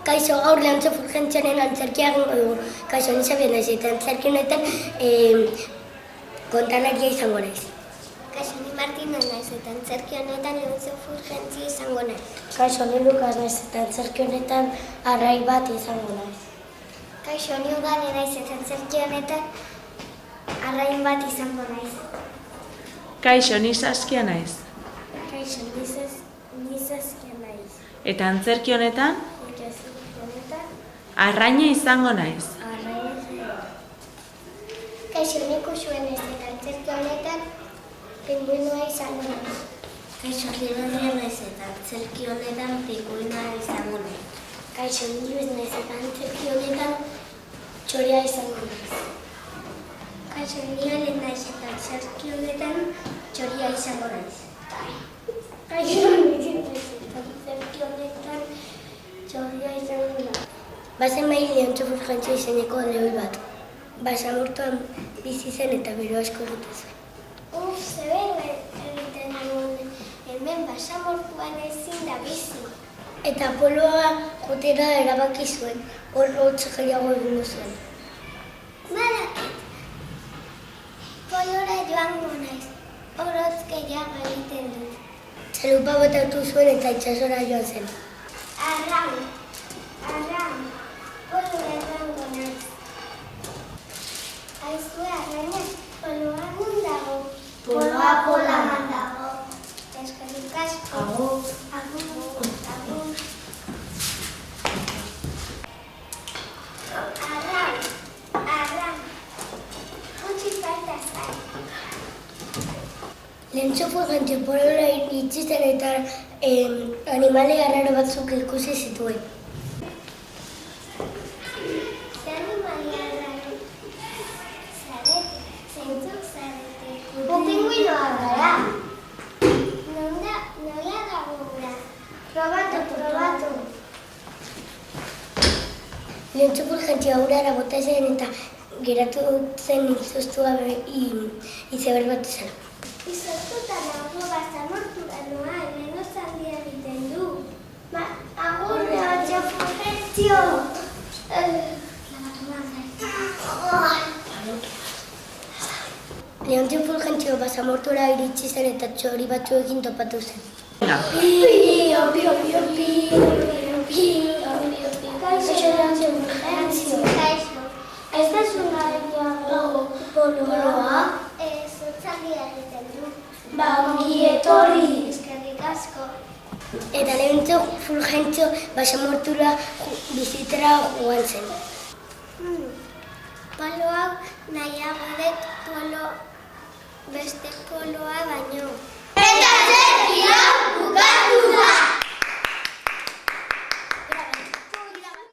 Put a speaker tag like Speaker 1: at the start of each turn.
Speaker 1: Kaixo, gaur Leontxo Fulgentzioaren antzerkia egingo dugu. Kaixo, ni Xabier naiz eta antzerki honetan kontalaria izango naiz.
Speaker 2: Kaixo, ni Martina naiz eta antzerki honetan Leontxo Fulgentzio izango naiz.
Speaker 1: Kaixo, ni Lukas naiz eta antzerki honetan arrai bat izango naiz.
Speaker 2: Kaixo, ni Udane naiz eta antzerki honetan arrain bat izango naiz.
Speaker 3: Kaixo, ni Saskia naiz.
Speaker 2: Kaixo, ni Saskia naiz.
Speaker 3: Eta antzerki honetan arraina izango naiz.
Speaker 2: Kaixo, ni Kuxue naiz eta antzerki honetan pinguinoa izango naiz. Kaixo, ni Berria naiz eta antzerki honetan pinguinoa izango naiz.
Speaker 1: Kaixo, ni Luis naiz eta antzerki honetan txoria izango naiz.
Speaker 2: Kaixo, ni Alen naiz eta antzerki honetan txoria izango naiz.
Speaker 1: Kaixo, ni naiz eta antzerki honetan txoria izango naiz. Bazen behin Leontxo Fulgentzio izeneko lehoi bat. Basamortuan bizi zen eta bero asko egiten zuen.
Speaker 2: Zeben egiten dugun hemen basamortuan ezin da bizi.
Speaker 1: Eta poloa jotera erabaki zuen, hor hotz gehiago egingo zuen.
Speaker 2: Badakit, polora joango naiz, hor hotz gehiago egiten dut.
Speaker 1: Txalupa botatu zuen eta itsasora joan zen.
Speaker 2: Arran, polora joango naiz. Aizue arraina, poloa nun dago?
Speaker 1: Poloa polaman
Speaker 2: dago. Eskerrik asko.
Speaker 1: Agur.
Speaker 2: Arran, gutxi falta zait.
Speaker 1: Leontxo Fulgentzio polola iritsi zen eta animali arraro batzuk ikusi zituen.
Speaker 2: Pinguinoa gara. Nola dago gura? Probatu.
Speaker 1: Leontxo Fulgentzio urara bota zen eta geratu zen izoztua izeber bat zen.
Speaker 2: Izoztuta nago basamortura noa, hemen handia egiten du. Agur Leontxo Fulgentzio!
Speaker 1: Leontxo Fulgentzio basamortura iritsi zen eta txori batzuekin topatu zen.
Speaker 2: Pio. Kaixo Leontxo Fulgentzio. Kaixo.
Speaker 1: Ez da zuna poloa?
Speaker 2: Ez, hotzaldia egiten du.
Speaker 1: Ba, ongi etorri!
Speaker 2: Eskerrik asko.
Speaker 1: Eta Leontxo Fulgentzio basamortura bizitara joan zen.
Speaker 2: Polo hau nahiago dut beste poloa baino.